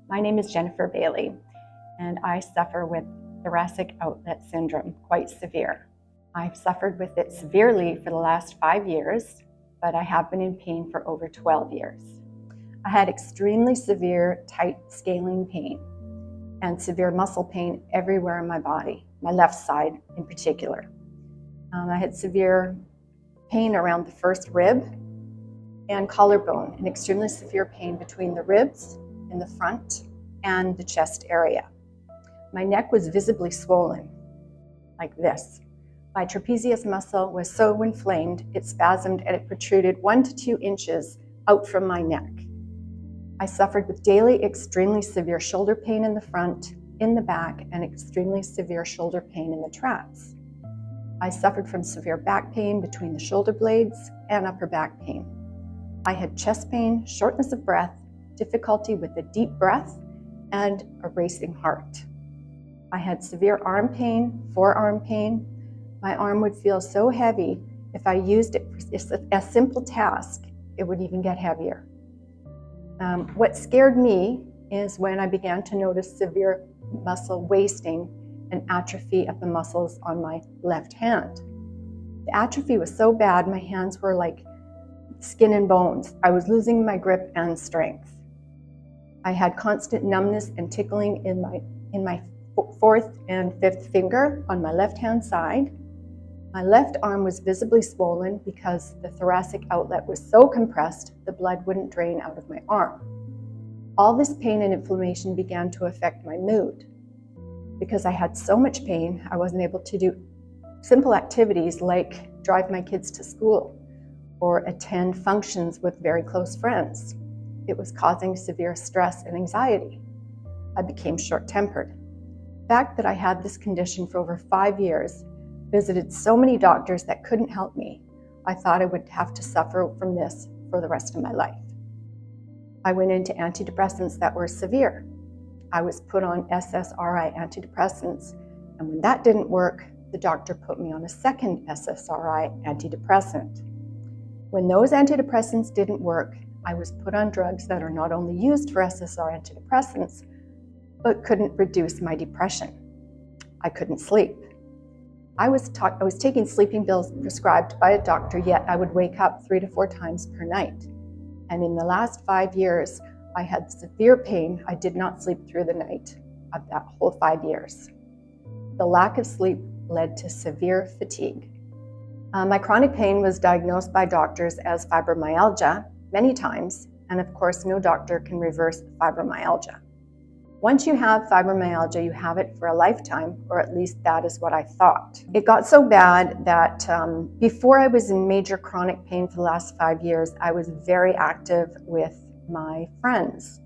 My name is Jennifer Bailey, and I suffer with Thoracic Outlet Syndrome, quite severe. I've suffered with it severely for the last 5 years, but I have been in pain for over 12 years. I had extremely severe tight scaling pain and severe muscle pain everywhere in my body, my left side in particular. I had severe pain around the first rib and collarbone, and extremely severe pain between the ribs in the front and the chest area. My neck was visibly swollen, like this. My trapezius muscle was so inflamed, it spasmed and it protruded 1 to 2 inches out from my neck. I suffered with daily extremely severe shoulder pain in the front, in the back, and extremely severe shoulder pain in the traps. I suffered from severe back pain between the shoulder blades and upper back pain. I had chest pain, shortness of breath, difficulty with a deep breath, and a racing heart. I had severe arm pain, forearm pain. My arm would feel so heavy, if I used it for a simple task, it would even get heavier. What scared me is when I began to notice severe muscle wasting and atrophy of the muscles on my left hand. The atrophy was so bad, my hands were like skin and bones. I was losing my grip and strength. I had constant numbness and tickling in my fourth and fifth finger on my left-hand side. My left arm was visibly swollen because the thoracic outlet was so compressed, the blood wouldn't drain out of my arm. All this pain and inflammation began to affect my mood. Because I had so much pain, I wasn't able to do simple activities like drive my kids to school or attend functions with very close friends. It was causing severe stress and anxiety. I became short-tempered. The fact that I had this condition for over 5 years, visited so many doctors that couldn't help me, I thought I would have to suffer from this for the rest of my life. I went into antidepressants that were severe. I was put on SSRI antidepressants, and when that didn't work, the doctor put me on a second SSRI antidepressant. When those antidepressants didn't work, I was put on drugs that are not only used for SSRI antidepressants, but couldn't reduce my depression. I couldn't sleep. I was taking sleeping pills prescribed by a doctor, yet I would wake up 3 to 4 times per night. And in the last 5 years, I had severe pain. I did not sleep through the night of that whole 5 years. The lack of sleep led to severe fatigue. My chronic pain was diagnosed by doctors as fibromyalgia many times, and of course, no doctor can reverse fibromyalgia. Once you have fibromyalgia, you have it for a lifetime, or at least that is what I thought. It got so bad that before I was in major chronic pain for the last 5 years, I was very active with my friends.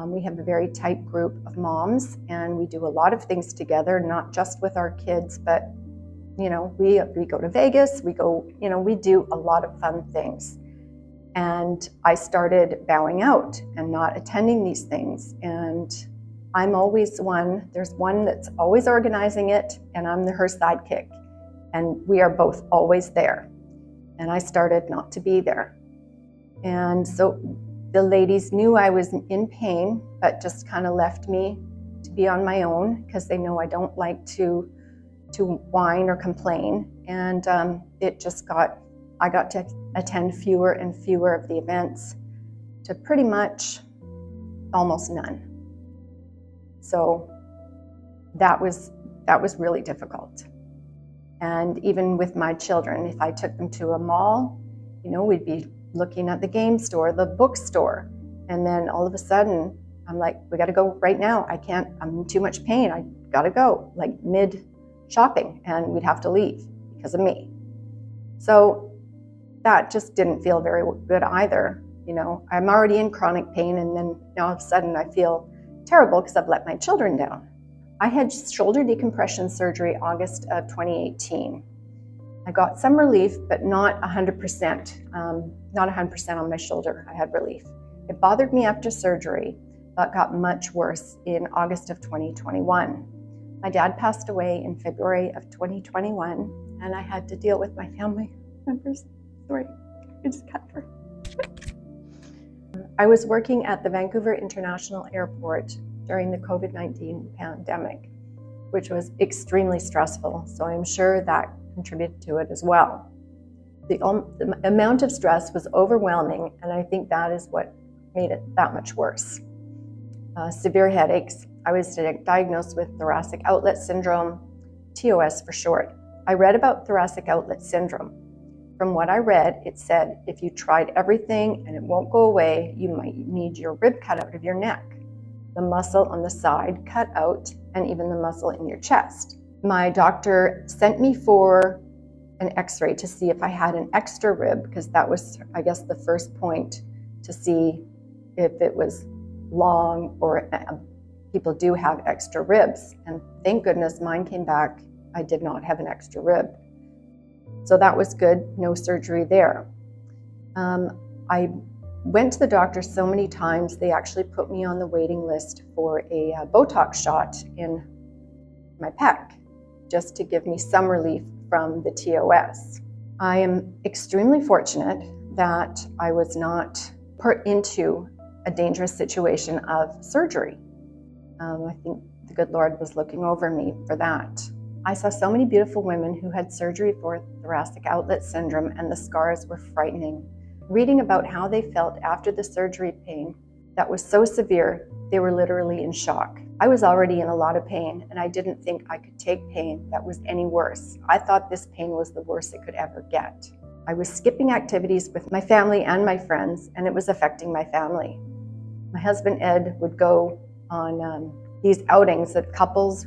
We have a very tight group of moms, and we do a lot of things together, not just with our kids, but we go to Vegas, we do a lot of fun things. And I started bowing out and not attending these things. And I'm always there's one that's always organizing it, and I'm her sidekick. And we are both always there. And I started not to be there. And so the ladies knew I was in pain, but just kind of left me to be on my own because they know I don't like to whine or complain. And I got to attend fewer and fewer of the events to pretty much almost none. So that was really difficult. And even with my children, if I took them to a mall, we'd be looking at the game store, the bookstore, and then all of a sudden I'm like, we got to go right now. I'm in too much pain. I got to go, like mid shopping, and we'd have to leave because of me. So that just didn't feel very good either. I'm already in chronic pain, and then now all of a sudden I feel terrible because I've let my children down. I had shoulder decompression surgery August of 2018. I got some relief, but not 100%. Not 100% on my shoulder, I had relief. It bothered me after surgery, but got much worse in August of 2021. My dad passed away in February of 2021, and I had to deal with my family members. Sorry, I just cut her. I was working at the Vancouver International Airport during the COVID-19 pandemic, which was extremely stressful. So I'm sure that contributed to it as well. The amount of stress was overwhelming, and I think that is what made it that much worse. Severe headaches. I was diagnosed with Thoracic Outlet Syndrome, TOS for short. I read about Thoracic Outlet Syndrome. From what I read, it said if you tried everything and it won't go away, you might need your rib cut out of your neck, the muscle on the side cut out, and even the muscle in your chest. My doctor sent me for an x-ray to see if I had an extra rib, because that was, I guess, the first point to see if it was long, or people do have extra ribs. And thank goodness mine came back. I did not have an extra rib. So that was good, no surgery there. I went to the doctor so many times, they actually put me on the waiting list for a Botox shot in my pec, just to give me some relief from the TOS. I am extremely fortunate that I was not put into a dangerous situation of surgery. I think the good Lord was looking over me for that. I saw so many beautiful women who had surgery for Thoracic Outlet Syndrome, and the scars were frightening. Reading about how they felt after the surgery pain that was so severe, they were literally in shock. I was already in a lot of pain, and I didn't think I could take pain that was any worse. I thought this pain was the worst it could ever get. I was skipping activities with my family and my friends, and it was affecting my family. My husband, Ed, would go on these outings that couples,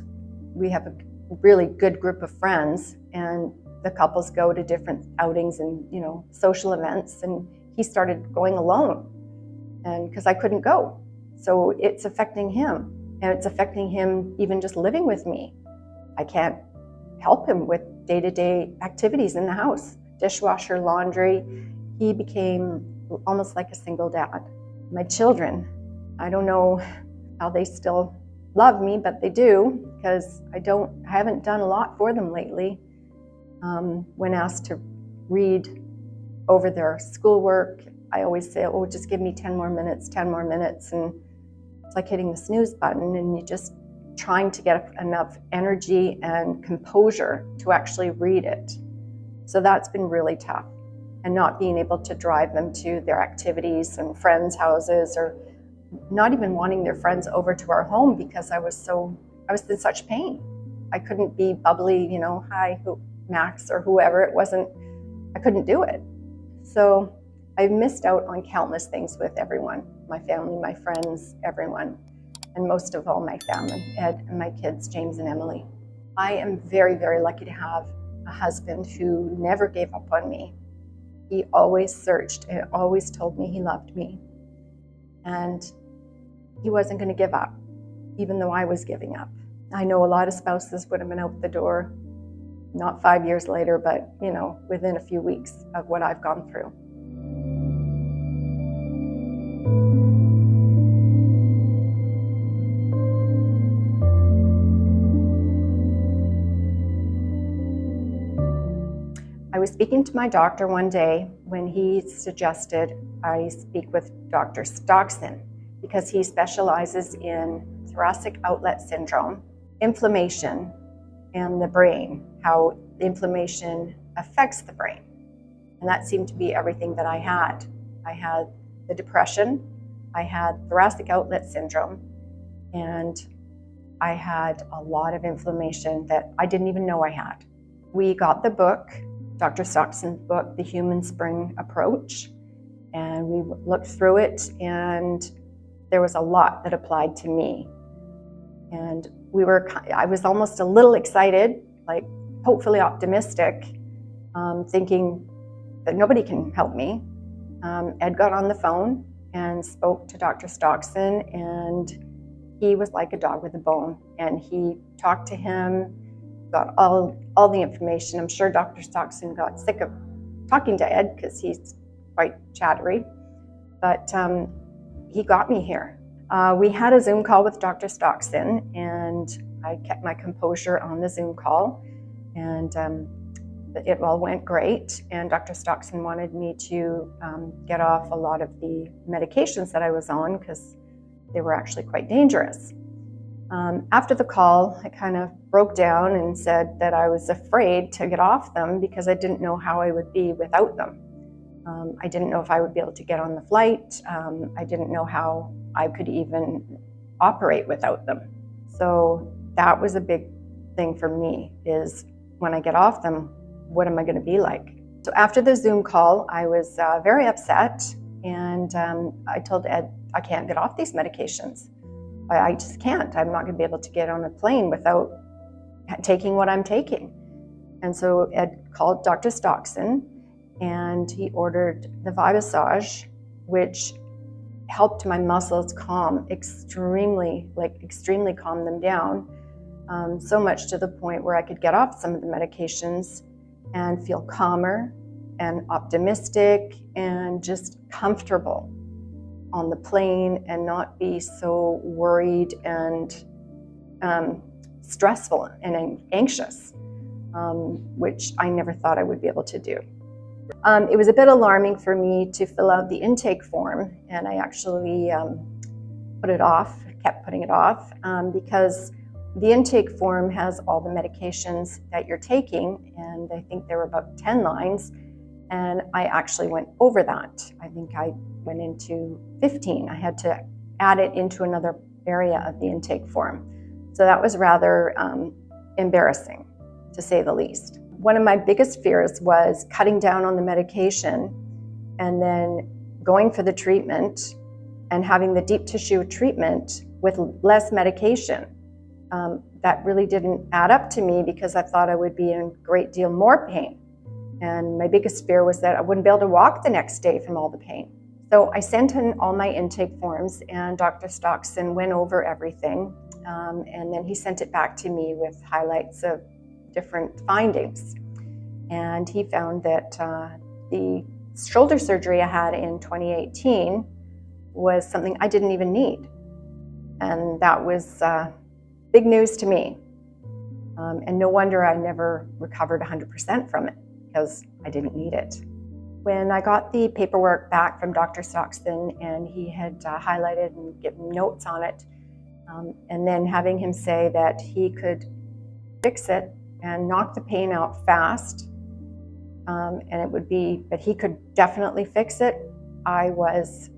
we have a really good group of friends, and the couples go to different outings and, social events, and he started going alone, and because I couldn't go. So it's affecting him, and it's affecting him even just living with me. I can't help him with day-to-day activities in the house, dishwasher, laundry. He became almost like a single dad. My children, I don't know how they still love me, but they do, because I haven't done a lot for them lately. When asked to read over their schoolwork, I always say, oh, just give me 10 more minutes, and it's like hitting the snooze button, and you're just trying to get enough energy and composure to actually read it. So that's been really tough, and not being able to drive them to their activities and friends' houses, or not even wanting their friends over to our home because I was in such pain. I couldn't be bubbly, hi, Max or whoever. I couldn't do it. So I've missed out on countless things with everyone, my family, my friends, everyone, and most of all my family, Ed and my kids, James and Emily. I am very, very lucky to have a husband who never gave up on me. He always searched and always told me he loved me. And he wasn't going to give up, even though I was giving up. I know a lot of spouses would have been out the door, not 5 years later, but within a few weeks of what I've gone through. I was speaking to my doctor one day when he suggested I speak with Dr. Stockson, because he specializes in Thoracic Outlet Syndrome, inflammation, and the brain, how the inflammation affects the brain. And that seemed to be everything that I had. I had the depression, I had Thoracic Outlet Syndrome, and I had a lot of inflammation that I didn't even know I had. We got the book, Dr. Stockson's book, The Human Spring Approach, and we looked through it, and there was a lot that applied to me. And I was almost a little excited, like hopefully optimistic, thinking that nobody can help me. Ed got on the phone and spoke to Dr. Stockson, and he was like a dog with a bone. And he talked to him, got all the information. I'm sure Dr. Stockson got sick of talking to Ed because he's quite chattery, but he got me here. We had a Zoom call with Dr. Stockson, and I kept my composure on the Zoom call, and it all went great, and Dr. Stockson wanted me to get off a lot of the medications that I was on because they were actually quite dangerous. After the call, I kind of broke down and said that I was afraid to get off them because I didn't know how I would be without them. I didn't know if I would be able to get on the flight. I didn't know how I could even operate without them. So that was a big thing for me, is when I get off them, what am I going to be like? So after the Zoom call, I was very upset, and I told Ed, I can't get off these medications. I just can't. I'm not going to be able to get on a plane without taking what I'm taking. And so Ed called Dr. Stockson, and he ordered the Vibasage, which helped my muscles calm, extremely calm them down, so much to the point where I could get off some of the medications and feel calmer and optimistic and just comfortable on the plane and not be so worried and stressful and anxious, which I never thought I would be able to do. It was a bit alarming for me to fill out the intake form, and I actually kept putting it off, because the intake form has all the medications that you're taking, and I think there were about 10 lines, and I actually went over that. I think I went into 15. I had to add it into another area of the intake form. So that was rather embarrassing, to say the least. One of my biggest fears was cutting down on the medication and then going for the treatment and having the deep tissue treatment with less medication. That really didn't add up to me because I thought I would be in a great deal more pain. And my biggest fear was that I wouldn't be able to walk the next day from all the pain. So I sent in all my intake forms, and Dr. Stockson went over everything. And then he sent it back to me with highlights of different findings. And he found that the shoulder surgery I had in 2018 was something I didn't even need. And that was big news to me. And no wonder I never recovered 100% from it, because I didn't need it. When I got the paperwork back from Dr. Stockson, and he had highlighted and given notes on it, and then having him say that he could fix it and knock the pain out fast, and it would be, but he could definitely fix it, I was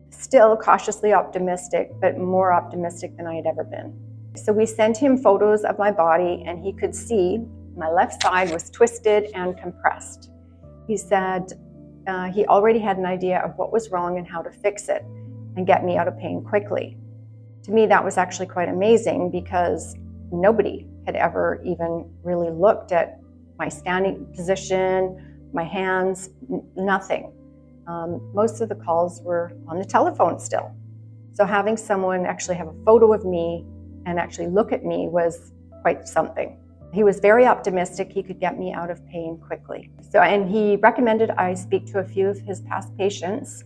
still cautiously optimistic, but more optimistic than I had ever been. So we sent him photos of my body, and he could see my left side was twisted and compressed. He said he already had an idea of what was wrong and how to fix it and get me out of pain quickly. To me, that was actually quite amazing, because nobody had ever even really looked at my standing position, my hands, nothing. Most of the calls were on the telephone still. So having someone actually have a photo of me and actually look at me was quite something. He was very optimistic he could get me out of pain quickly. And he recommended I speak to a few of his past patients,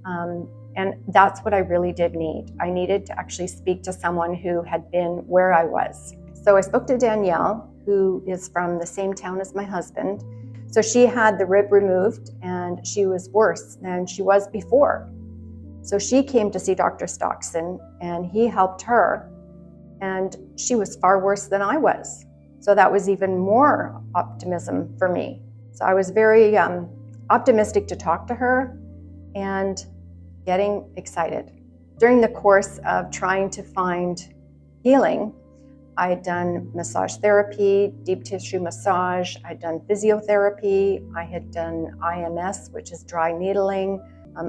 and that's what I really did need. I needed to actually speak to someone who had been where I was. So I spoke to Danielle, who is from the same town as my husband. So she had the rib removed, and she was worse than she was before. So she came to see Dr. Stockson, and he helped her, and she was far worse than I was. So that was even more optimism for me. So I was very optimistic to talk to her and getting excited. During the course of trying to find healing, I had done massage therapy, deep tissue massage, I'd done physiotherapy, I had done IMS, which is dry needling.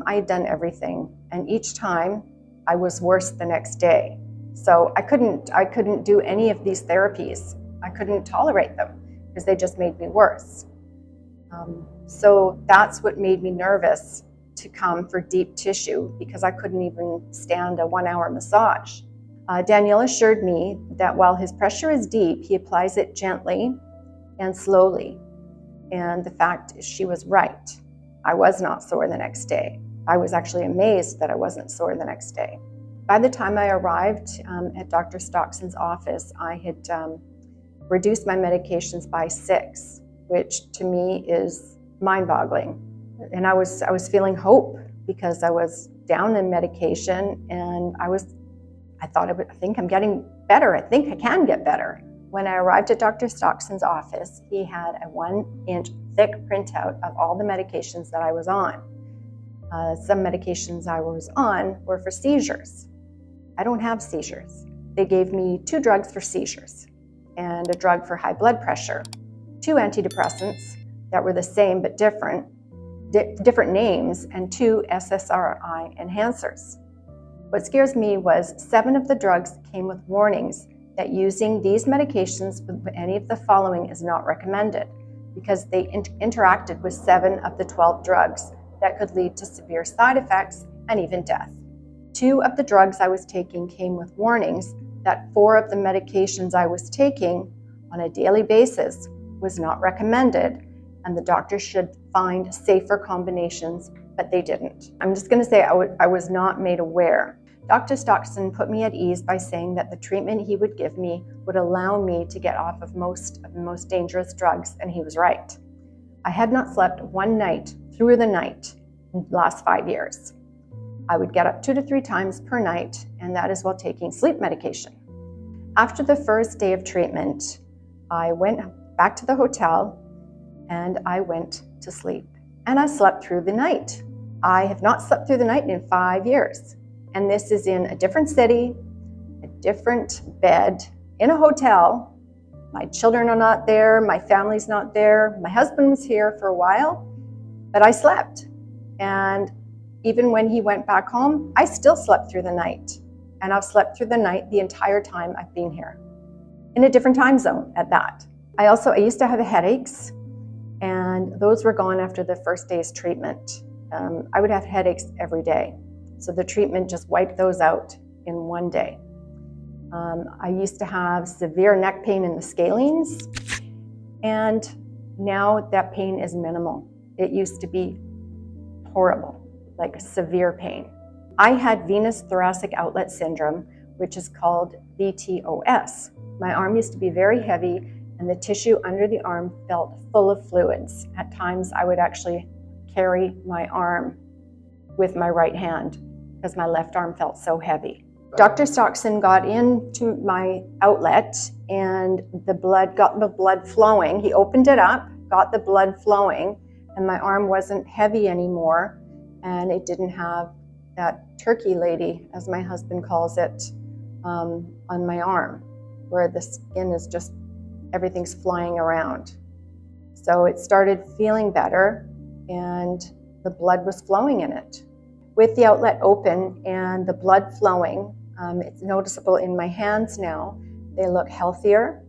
I had done everything. And each time I was worse the next day. So I couldn't do any of these therapies. I couldn't tolerate them because they just made me worse. So that's what made me nervous to come for deep tissue, because I couldn't even stand a 1-hour massage. Danielle assured me that while his pressure is deep, he applies it gently and slowly. And the fact is, she was right. I was not sore the next day. I was actually amazed that I wasn't sore the next day. By the time I arrived at Dr. Stockson's office, I had reduced my medications by 6, which to me is mind-boggling. And I was feeling hope because I was down in medication, and I think I'm getting better. I think I can get better. When I arrived at Dr. Stockson's office, he had a 1-inch thick printout of all the medications that I was on. Some medications I was on were for seizures. I don't have seizures. They gave me 2 drugs for seizures and a drug for high blood pressure, 2 antidepressants that were the same but different names, and 2 SSRI enhancers. What scares me was 7 of the drugs came with warnings that using these medications with any of the following is not recommended, because they interacted with 7 of the 12 drugs that could lead to severe side effects and even death. 2 of the drugs I was taking came with warnings that 4 of the medications I was taking on a daily basis was not recommended, and the doctor should find safer combinations, but they didn't. I'm just going to say I was not made aware. Dr. Stockson put me at ease by saying that the treatment he would give me would allow me to get off of most of the most dangerous drugs, and he was right. I had not slept one night through the night in the last 5 years. I would get up 2 to 3 times per night, and that is while taking sleep medication. After the first day of treatment, I went back to the hotel and I went to sleep. And I slept through the night. I have not slept through the night in 5 years. And this is in a different city, a different bed, in a hotel. My children are not there, my family's not there. My husband was here for a while, but I slept. And even when he went back home, I still slept through the night. And I've slept through the night the entire time I've been here, in a different time zone at that. I used to have headaches, and those were gone after the first day's treatment. I would have headaches every day. So the treatment just wiped those out in one day. I used to have severe neck pain in the scalenes, and now that pain is minimal. It used to be horrible, like severe pain. I had venous thoracic outlet syndrome, which is called VTOS. My arm used to be very heavy, and the tissue under the arm felt full of fluids. At times, I would actually carry my arm with my right hand because my left arm felt so heavy. Dr. Stockson got into my outlet, and got the blood flowing. He opened it up, got the blood flowing, and my arm wasn't heavy anymore, and it didn't have that turkey lady, as my husband calls it, on my arm, where the skin is just, everything's flying around. So it started feeling better, and the blood was flowing in it. With the outlet open and the blood flowing, it's noticeable in my hands now. They look healthier.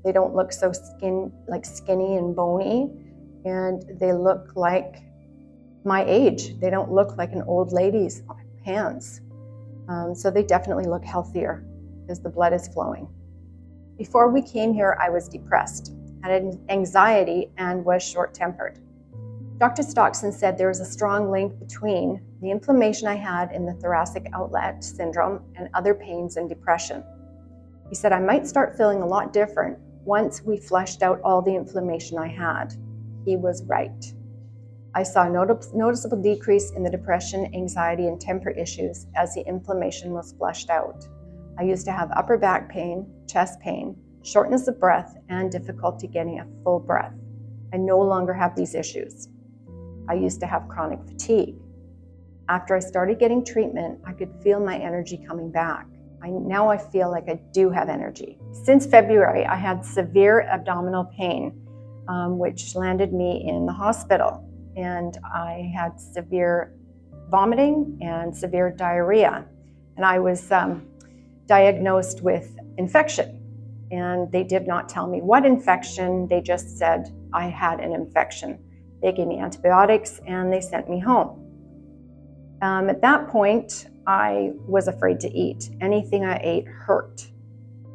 They don't look so skinny and bony, and they look like my age. They don't look like an old lady's hands. So they definitely look healthier because the blood is flowing. Before we came here, I was depressed, had anxiety, and was short-tempered. Dr. Stockson said there was a strong link between the inflammation I had in the thoracic outlet syndrome and other pains and depression. He said I might start feeling a lot different once we flushed out all the inflammation I had. He was right. I saw a noticeable decrease in the depression, anxiety, and temper issues as the inflammation was flushed out. I used to have upper back pain, chest pain, shortness of breath, and difficulty getting a full breath. I no longer have these issues. I used to have chronic fatigue. After I started getting treatment, I could feel my energy coming back. Now I feel like I do have energy. Since February, I had severe abdominal pain, which landed me in the hospital. And I had severe vomiting and severe diarrhea. And I was diagnosed with infection. And they did not tell me what infection. They just said I had an infection. They gave me antibiotics and they sent me home. At that point, I was afraid to eat. Anything I ate hurt.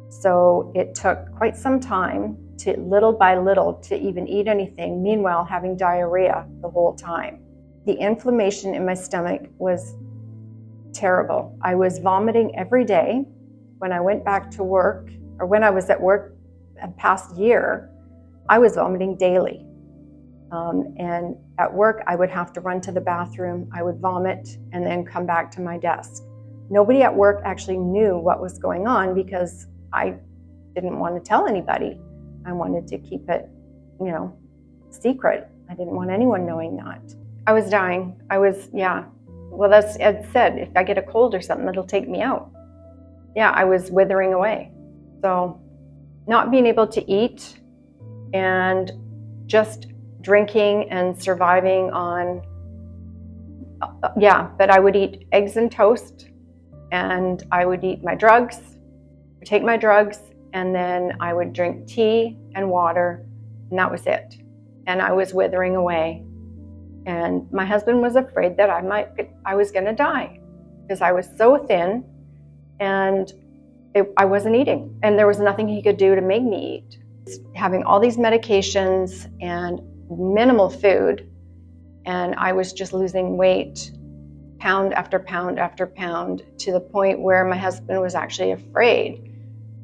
So it took quite some time, little by little, to even eat anything, meanwhile having diarrhea the whole time. The inflammation in my stomach was terrible. I was vomiting every day. When I went back to work, or when I was at work the past year, I was vomiting daily. And at work, I would have to run to the bathroom, I would vomit, and then come back to my desk. Nobody at work actually knew what was going on because I didn't want to tell anybody. I wanted to keep it, secret. I didn't want anyone knowing that. I was dying. Well, that's Ed said, if I get a cold or something, it'll take me out. Yeah, I was withering away. So not being able to eat and just drinking and surviving on, but I would eat eggs and toast, and I would eat my drugs, take my drugs, and then I would drink tea and water, and that was it. And I was withering away. And my husband was afraid that I was going to die because I was so thin and I wasn't eating. And there was nothing he could do to make me eat. Having all these medications and minimal food, and I was just losing weight pound after pound after pound, to the point where my husband was actually afraid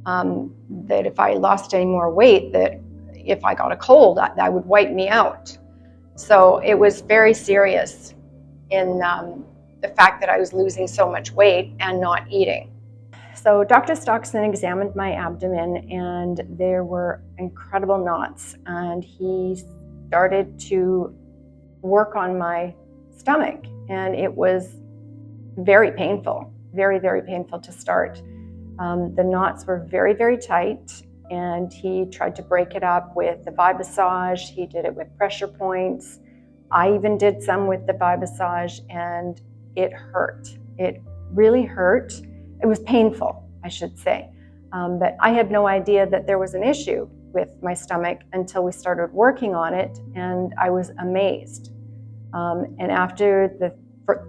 that if I lost any more weight, that if I got a cold, that would wipe me out. So it was very serious in the fact that I was losing so much weight and not eating. So Dr. Stockson examined my abdomen, and there were incredible knots, and he started to work on my stomach, and it was very painful, very, very painful to start. The knots were very, very tight, and he tried to break it up with the Vibasage. He did it with pressure points. I even did some with the Vibasage, and it hurt. It really hurt. It was painful, I should say. But I had no idea that there was an issue with my stomach until we started working on it, and I was amazed. And after the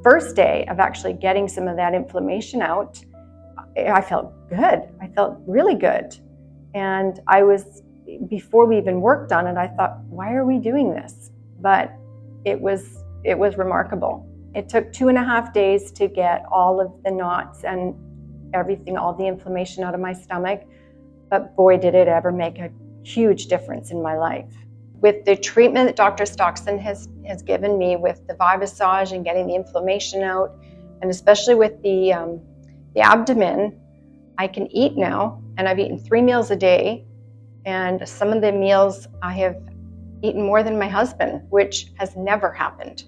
first day of actually getting some of that inflammation out, I felt good. I felt really good. And before we even worked on it, I thought, why are we doing this? But it was remarkable. It took 2.5 days to get all of the knots and everything, all the inflammation out of my stomach. But boy, did it ever make a huge difference in my life. With the treatment that Dr. Stockson has given me with the Vibasage and getting the inflammation out, and especially with the abdomen, I can eat now, and I've eaten 3 meals a day, and some of the meals I have eaten more than my husband, which has never happened.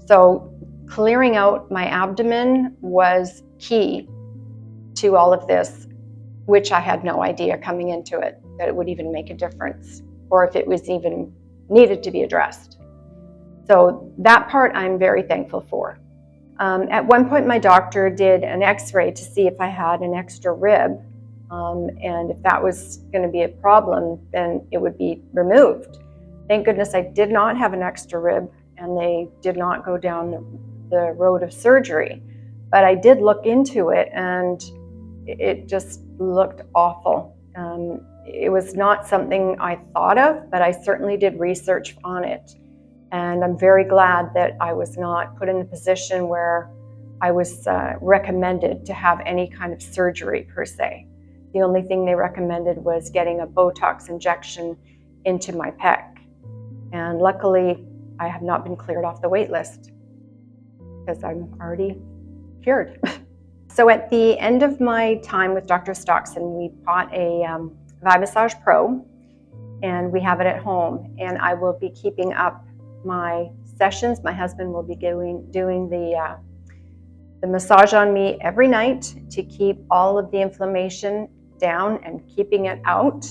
So clearing out my abdomen was key to all of this, which I had no idea coming into it, that it would even make a difference, or if it was even needed to be addressed. So that part I'm very thankful for. At one point, my doctor did an x-ray to see if I had an extra rib, and if that was going to be a problem, then it would be removed. Thank goodness I did not have an extra rib, and they did not go down the road of surgery. But I did look into it, and it just looked awful. It was not something I thought of, but I certainly did research on it. And I'm very glad that I was not put in the position where I was recommended to have any kind of surgery per se. The only thing they recommended was getting a Botox injection into my pec. And luckily, I have not been cleared off the wait list because I'm already cured. So at the end of my time with Dr. Stockson, we bought a Vibasage Pro, and we have it at home. And I will be keeping up my sessions. My husband will be doing the massage on me every night to keep all of the inflammation down and keeping it out.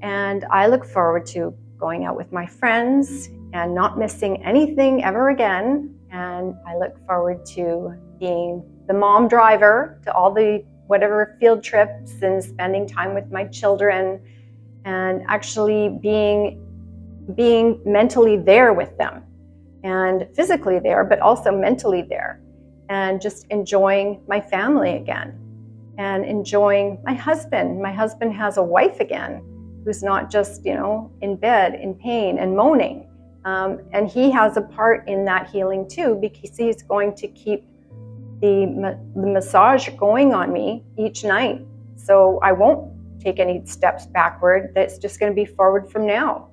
And I look forward to going out with my friends and not missing anything ever again. And I look forward to being the mom driver to all the whatever field trips and spending time with my children, and actually being mentally there with them, and physically there, but also mentally there, and just enjoying my family again, and enjoying my husband. My husband has a wife again who's not just, in bed in pain and moaning. And he has a part in that healing too, because he's going to keep the massage going on me each night. So I won't take any steps backward. That's just going to be forward from now.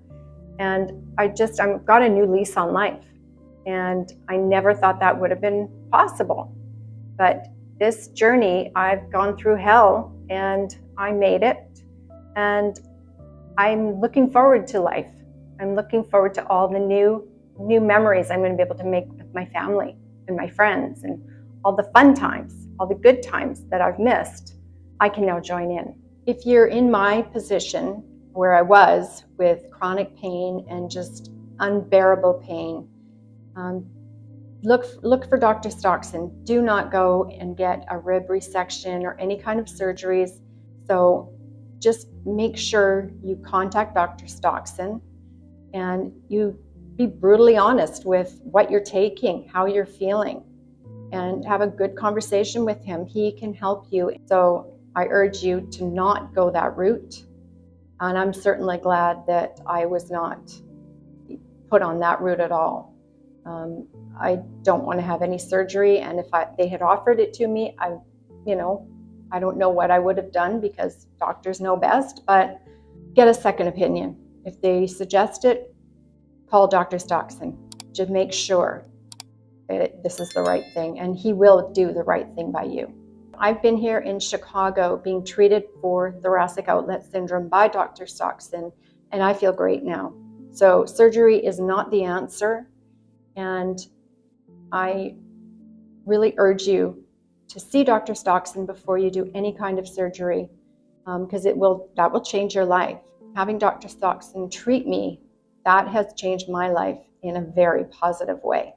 And I've got a new lease on life. And I never thought that would have been possible. But this journey, I've gone through hell and I made it. And I'm looking forward to life. I'm looking forward to all the new memories I'm going to be able to make with my family and my friends, and all the fun times, all the good times that I've missed. I can now join in. If you're in my position where I was with chronic pain and just unbearable pain, look for Dr. Stockson. Do not go and get a rib resection or any kind of surgeries. So just make sure you contact Dr. Stockson and you be brutally honest with what you're taking, how you're feeling, and have a good conversation with him. He can help you. So I urge you to not go that route. And I'm certainly glad that I was not put on that route at all. I don't want to have any surgery, and if they had offered it to me, I don't know what I would have done, because doctors know best, but get a second opinion. If they suggest it, call Dr. Stockson to make sure that this is the right thing, and he will do the right thing by you. I've been here in Chicago being treated for thoracic outlet syndrome by Dr. Stockson, and I feel great now. So surgery is not the answer, and I really urge you to see Dr. Stockson before you do any kind of surgery, because that will change your life. Having Dr. Stockson treat me, that has changed my life in a very positive way.